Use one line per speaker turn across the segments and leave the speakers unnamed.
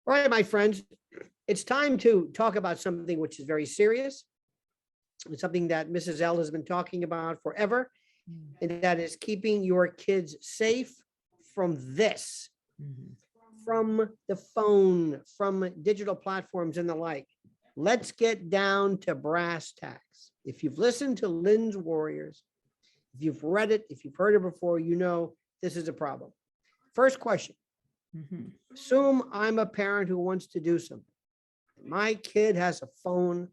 All right, my friends, it's time to talk about something which is very serious. It's something that Mrs. L has been talking about forever, and that is keeping your kids safe from this, from the phone, from digital platforms and the like. Let's get down to brass tacks. If you've listened to Lynns Warriors, if you've read it, if you've heard it before, you know this is a problem. First question. Assume I'm a parent who wants to do something. My kid has a phone,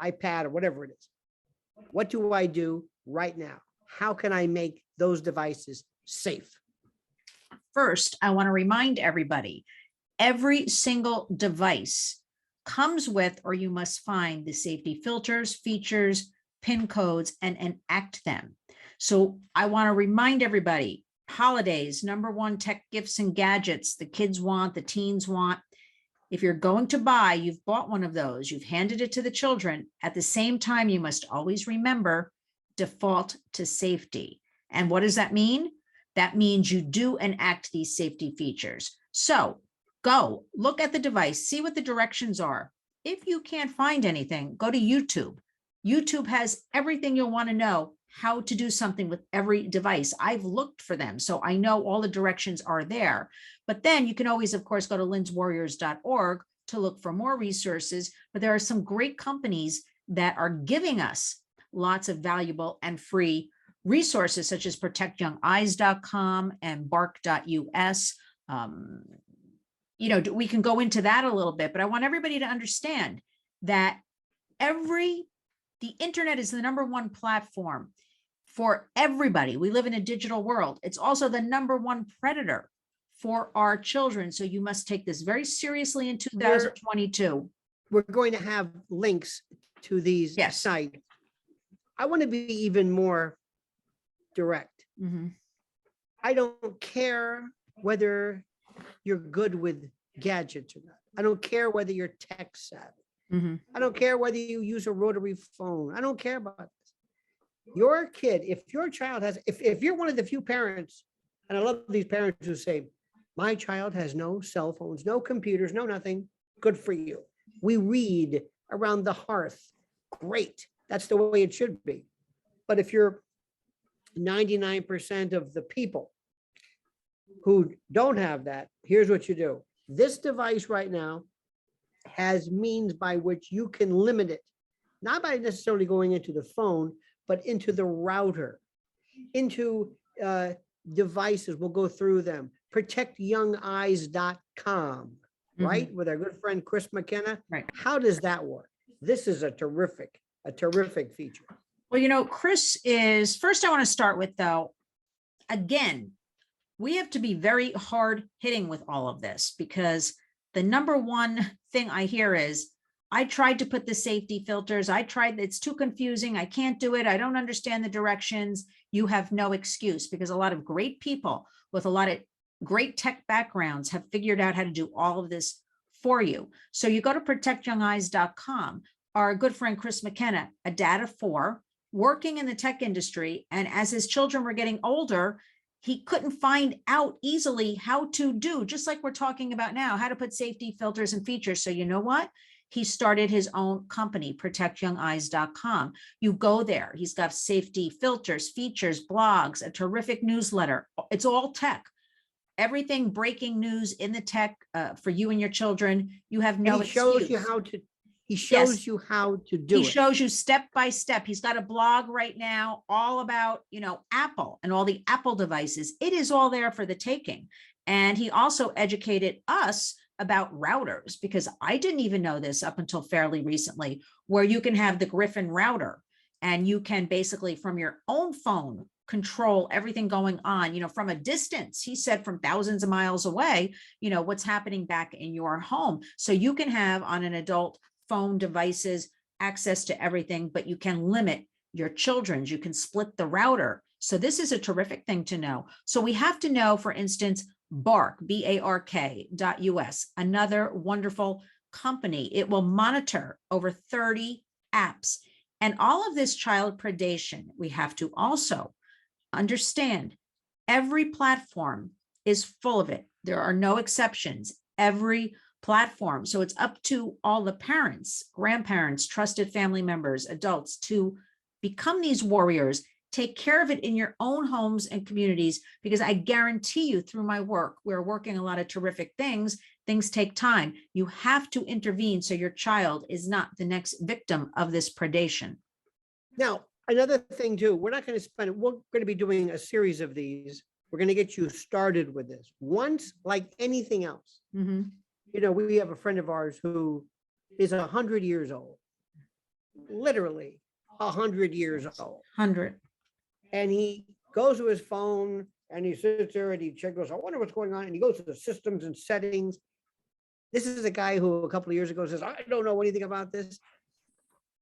iPad, or whatever it is. What do I do right now? How can I make those devices safe?
First, I want to remind everybody, every single device comes with, or you must find the safety filters, features, PIN codes, and enact them. So I want to remind everybody, holidays, #1 tech gifts and gadgets the kids want, the teens want. If you're going to buy, you've bought one of those, you've handed it to the children. At the same time, you must always remember default to safety. And what does that mean? That means you do enact these safety features. So go look at the device, see what the directions are. If you can't find anything, go to YouTube. YouTube has everything you'll want to know how to do something with every device. I've looked for them, so I know all the directions are there. But then you can always, of course, go to lynnswarriors.org to look for more resources. But there are some great companies that are giving us lots of valuable and free resources, such as protectyoungeyes.com and bark.us. We can go into that a little bit, but I want everybody to understand that the internet is the #1 platform for everybody. We live in a digital world. It's also the #1 predator for our children. So you must take this very seriously in 2022.
We're going to have links to these sites. I want to be even more direct. I don't care whether you're good with gadgets or not. I don't care whether you're tech savvy. I don't care whether you use a rotary phone. I don't care about this. Your kid, if your child has, if you're one of the few parents, and I love these parents who say, my child has no cell phones, no computers, no nothing, good for you. We read around the hearth. Great. That's the way it should be. But if you're 99% of the people who don't have that, here's what you do. This device right now has means by which you can limit it, not by necessarily going into the phone, but into the router, into devices. We'll go through them. Protectyoungeyes.com, right? With our good friend Chris McKenna.
Right.
How does that work? This is a terrific feature.
Well, Chris is, first I want to start with, though, again, we have to be very hard hitting with all of this, because the #1 thing I hear is, I tried to put the safety filters. It's too confusing. I can't do it. I don't understand the directions. You have no excuse, because a lot of great people with a lot of great tech backgrounds have figured out how to do all of this for you. So you go to protectyoungeyes.com. Our good friend Chris McKenna, a dad of 4, working in the tech industry, and as his children were getting older, he couldn't find out easily how to do, just like we're talking about now, how to put safety filters and features. So you know what? He started his own company, protectyoungeyes.com. You go there. He's got safety filters, features, blogs, a terrific newsletter. It's all tech. Everything breaking news in the tech for you and your children. You have no excuse.
He shows you how to do it.
He shows you step by step. He's got a blog right now all about, Apple and all the Apple devices. It is all there for the taking. And he also educated us about routers, because I didn't even know this up until fairly recently, where you can have the Griffin router and you can basically from your own phone control everything going on, from a distance. He said from thousands of miles away, what's happening back in your home. So you can have on an adult phone devices access to everything, but you can limit your children's. You can split the router. So this is a terrific thing to know. So we have to know, for instance, Bark, BARK.us, another wonderful company. It will monitor over 30 apps. And all of this child predation, we have to also understand every platform is full of it. There are no exceptions. every platform. So it's up to all the parents, grandparents, trusted family members, adults to become these warriors. Take care of it in your own homes and communities, because I guarantee you through my work, we're working a lot of terrific things. Things take time. You have to intervene so your child is not the next victim of this predation.
Now, another thing too, we're not going to spend, we're going to be doing a series of these. We're going to get you started with this. Once, like anything else,
Mhm.
you know, we have a friend of ours who is 100 years old, literally 100 years old.
100.
And he goes to his phone and he sits there and he goes, I wonder what's going on. And he goes to the systems and settings. This is a guy who a couple of years ago says, I don't know anything about this.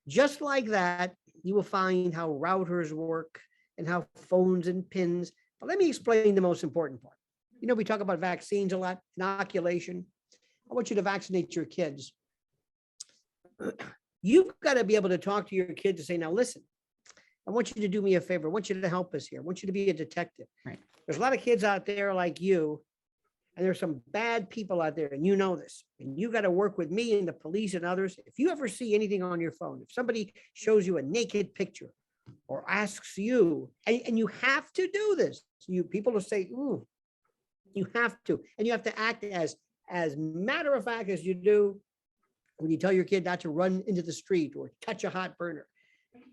Just like that, you will find how routers work and how phones and pins. But let me explain the most important part. You know, we talk about vaccines a lot, inoculation. I want you to vaccinate your kids. You've got to be able to talk to your kid to say, now listen, I want you to do me a favor. I want you to help us here. I want you to be a detective.
Right.
There's a lot of kids out there like you, and there's some bad people out there, and you know this. And you got to work with me and the police and others. If you ever see anything on your phone, if somebody shows you a naked picture or asks you, and you have to do this, you people will say, ooh, you have to, and you have to act as matter of fact as you do when you tell your kid not to run into the street or touch a hot burner.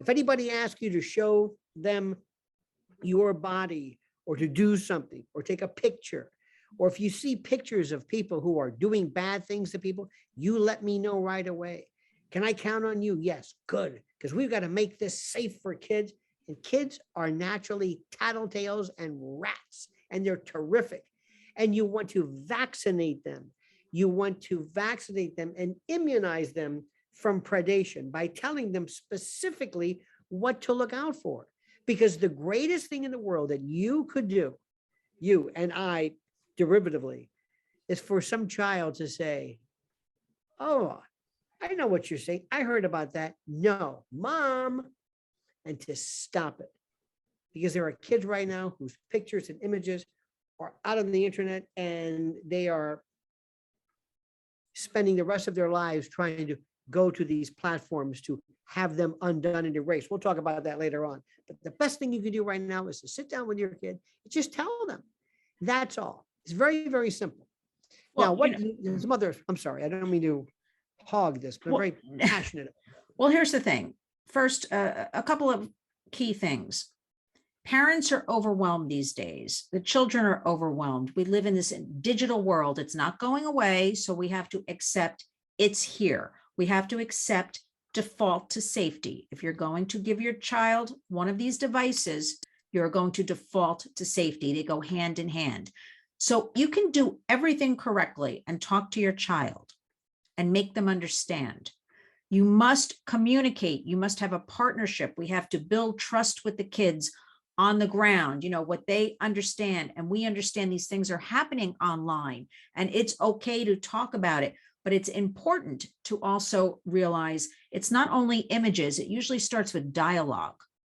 If anybody asks you to show them your body or to do something or take a picture, or if you see pictures of people who are doing bad things to people, you let me know right away. Can I count on you? Yes, good, because we've got to make this safe for kids. And kids are naturally tattletales and rats, and they're terrific. And you want to vaccinate them. You want to vaccinate them and immunize them from predation by telling them specifically what to look out for. Because the greatest thing in the world that you could do, you and I derivatively, is for some child to say, oh, I know what you're saying. I heard about that. No, mom, and to stop it. Because there are kids right now whose pictures and images are out on the internet, and they are spending the rest of their lives trying to go to these platforms to have them undone and erased. We'll talk about that later on. But the best thing you can do right now is to sit down with your kid and just tell them. That's all. It's very, very simple.
Well,
now, what some other, I'm sorry, I don't mean to hog this, but I'm very passionate.
Well, here's the thing. First, a couple of key things. Parents are overwhelmed these days. The children are overwhelmed. We live in this digital world. It's not going away. So we have to accept it's here. We have to accept default to safety. If you're going to give your child one of these devices, you're going to default to safety. They go hand in hand. So you can do everything correctly and talk to your child and make them understand. You must communicate. You must have a partnership. We have to build trust with the kids on the ground, you know, what they understand. And we understand these things are happening online, and it's okay to talk about it. But it's important to also realize it's not only images. It usually starts with dialogue.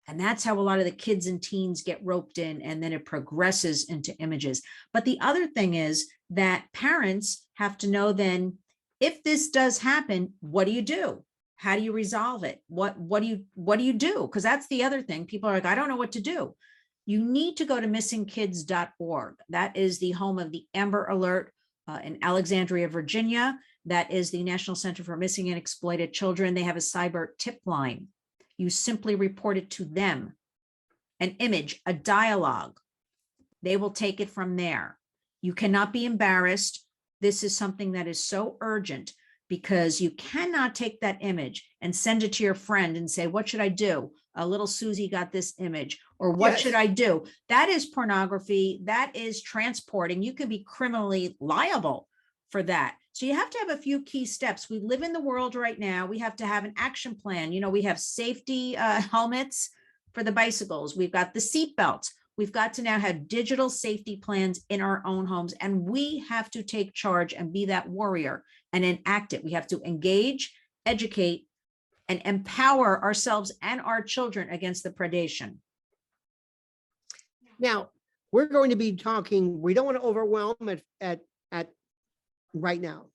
And that's how a lot of the kids and teens get roped in, and then it progresses into images. But the other thing is that parents have to know then, if this does happen, what do you do? How do you resolve it? What do you do? Because that's the other thing. People are like, I don't know what to do. You need to go to missingkids.org. That is the home of the Amber Alert in Alexandria, Virginia. That is the National Center for Missing and Exploited Children. They have a cyber tip line. You simply report it to them. An image, a dialogue. They will take it from there. You cannot be embarrassed. This is something that is so urgent, because you cannot take that image and send it to your friend and say, what should I do? Little Susie got this image, or what
Yes.
should I do? That is pornography. That is transporting. You could be criminally liable for that. So you have to have a few key steps. We live in the world right now. We have to have an action plan. You know, we have safety helmets for the bicycles. We've got the seat belts. We've got to now have digital safety plans in our own homes, and we have to take charge and be that warrior and enact it. We have to engage, educate, and empower ourselves and our children against the predation.
Now, we're going to be talking, we don't want to overwhelm at right now.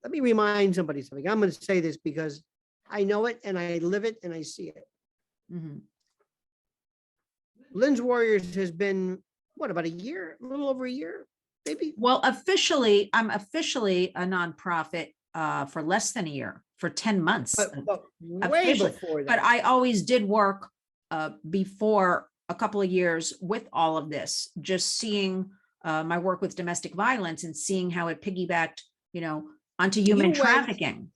Let me remind somebody something. I'm going to say this because I know it and I live it and I see it.
Mhm.
Lynns Warriors has been, what, about a year, a little over a year, maybe?
Well, I'm officially a nonprofit for less than a year, for 10 months.
But way
Officially.
before
But
that.
I always did work before a couple of years with all of this, just seeing my work with domestic violence and seeing how it piggybacked, onto human trafficking.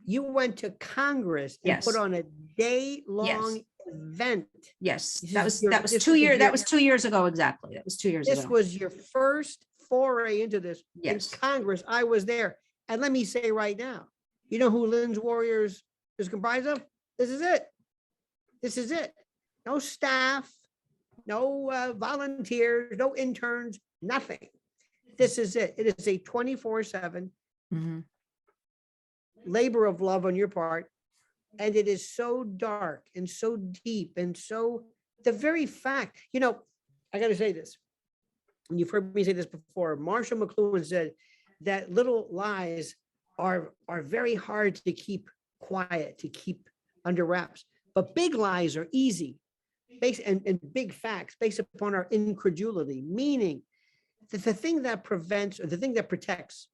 You went to Congress and put
Yes.
on a day-long event.
Yes,
This
that
is
was
your-
that was
this
2
is
years.
your-
That was 2 years ago exactly. That was 2 years
This
ago.
was your first foray into this in
Yes.
Congress. I was there. And let me say right now, you know who Lynns Warriors is comprised of? This is it. This is it. No staff, no volunteers, no interns, nothing. This is it. It is a 24/7
Mhm.
labor of love on your part. And it is so dark and so deep and so the very fact, I got to say this. And you've heard me say this before. Marshall McLuhan said that little lies are very hard to keep quiet, to keep under wraps. But big lies are easy, based and big facts based upon our incredulity, meaning that the thing that prevents or the thing that protects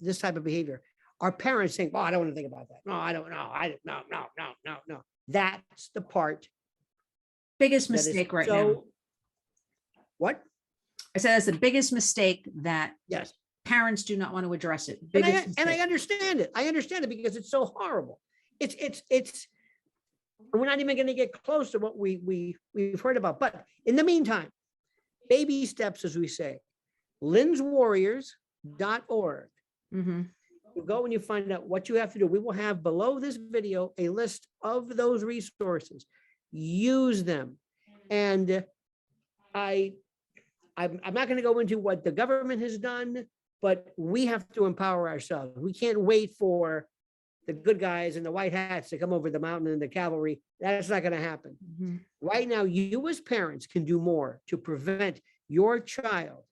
this type of behavior, our parents saying, "Oh, I don't want to think about that. No, I don't know. No. That's the part
Biggest
that is
mistake right now.
so. What?
I said that's the biggest mistake that
Yes.
parents do not want to address it.
And
Biggest
I
mistake.
understand it. I understand it because it's so horrible. It's we're not even going to get close to what we've heard about. But in the meantime, baby steps, as we say, lynnswarriors.org.
Mhm.
You go and you find out what you have to do. We will have below this video a list of those resources. Use them. And I'm not going to go into what the government has done, but we have to empower ourselves. We can't wait for the good guys in the white hats to come over the mountain and the cavalry. That's not going to happen.
Mhm.
Right now, you as parents can do more to prevent your child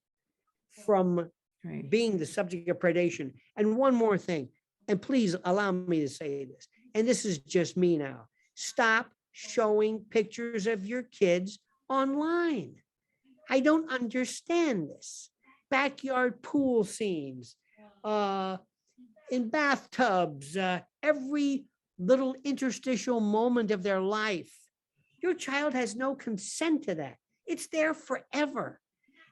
from
Right.
being the subject of predation. And one more thing, and please allow me to say this, and this is just me now. Stop showing pictures of your kids online. I don't understand this. Backyard pool scenes, in bathtubs, every little interstitial moment of their life. Your child has no consent to that. It's there forever.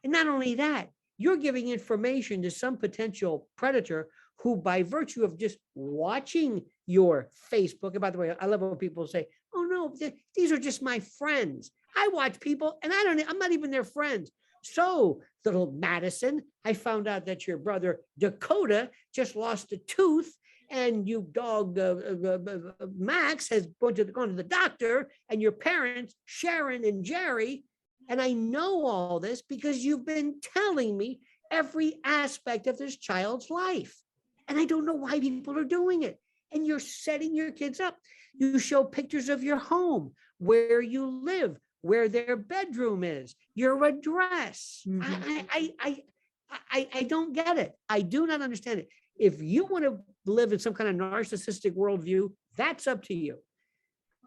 And not only that, you're giving information to some potential predator who, by virtue of just watching your Facebook, and by the way, I love when people say, "Oh no, these are just my friends." I watch people and I'm not even their friends. So, little Madison, I found out that your brother Dakota just lost a tooth, and you dog Max has gone to the doctor, and your parents Sharon and Jerry. And I know all this because you've been telling me every aspect of this child's life. And I don't know why people are doing it. And you're setting your kids up. You show pictures of your home, where you live, where their bedroom is, your address. I don't get it. I do not understand it. If you want to live in some kind of narcissistic worldview, that's up to you.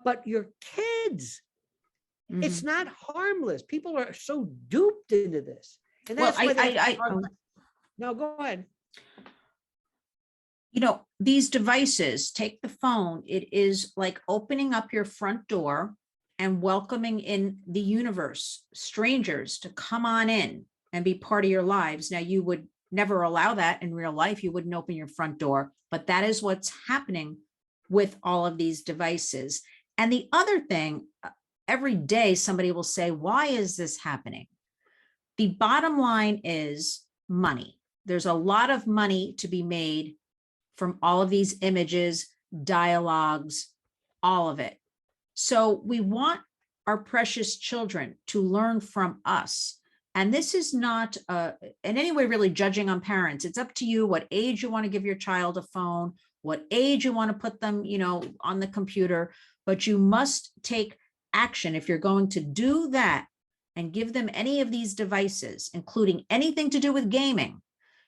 But your kids, it's not harmless. People are so duped into this. And
Well,
that's no, go ahead.
These devices, take the phone, it is like opening up your front door and welcoming in the universe, strangers to come on in and be part of your lives. Now, you would never allow that in real life. You wouldn't open your front door, but that is what's happening with all of these devices. And the other thing, every day somebody will say, why is this happening? The bottom line is money. There's a lot of money to be made from all of these images, dialogues, all of it. So we want our precious children to learn from us. And this is not in any way really judging on parents. It's up to you what age you want to give your child a phone, what age you want to put them, on the computer, but you must take action. If you're going to do that and give them any of these devices, including anything to do with gaming,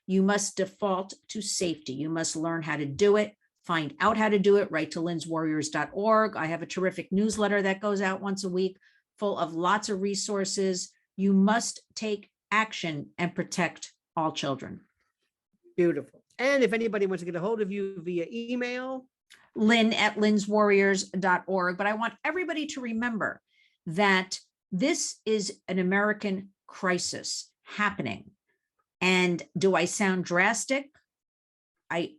You must default to safety. You must learn how to do it, find out how to do it, write to lynnswarriors.org. I have a terrific newsletter that goes out once a week full of lots of resources. You must take action and protect all children.
Beautiful. And if anybody wants to get a hold of you via email,
lynn@lynnswarriors.org. But I want everybody to remember that this is an American crisis happening. And do I sound drastic? I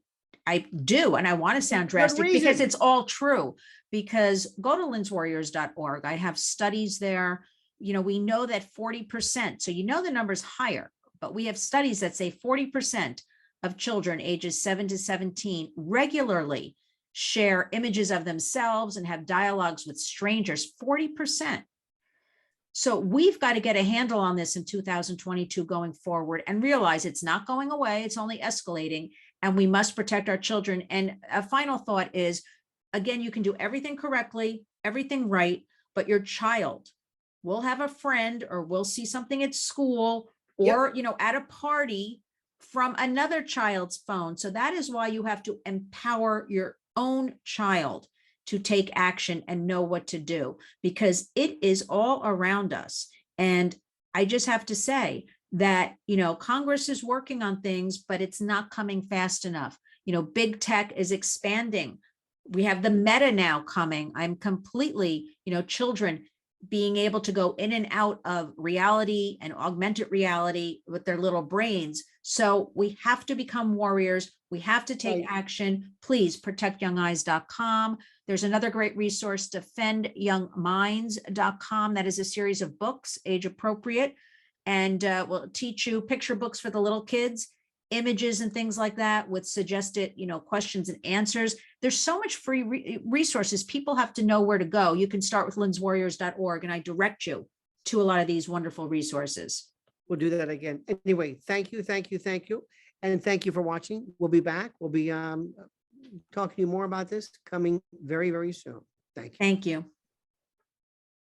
do, and I want to sound drastic because it's all true. Because go to lynnswarriors.org. I have studies there. We know that 40%, so the number's higher, but we have studies that say 40% of children ages 7 to 17 regularly share images of themselves and have dialogues with strangers, 40%. So we've got to get a handle on this in 2022 going forward and realize it's not going away. It's only escalating, and we must protect our children. And a final thought is, again, you can do everything correctly, everything right, but your child will have a friend or will see something at school or, at a party from another child's phone. So that is why you have to empower your own child to take action and know what to do, because it is all around us. And I just have to say that, Congress is working on things, but it's not coming fast enough. Big tech is expanding. We have the meta now coming. I'm completely, children being able to go in and out of reality and augmented reality with their little brains. So we have to become warriors. We have to take action. Please protectyoungeyes.com. There's another great resource, defendyoungminds.com. That is a series of books, age appropriate, and will teach you picture books for the little kids, images and things like that with suggested, questions and answers. There's so much free resources. People have to know where to go. You can start with lynnswarriors.org, and I direct you to a lot of these wonderful resources.
We'll do that again. Anyway, thank you. And thank you for watching. We'll be back. We'll be talking to you more about this coming very, very soon. Thank you.
Thank you.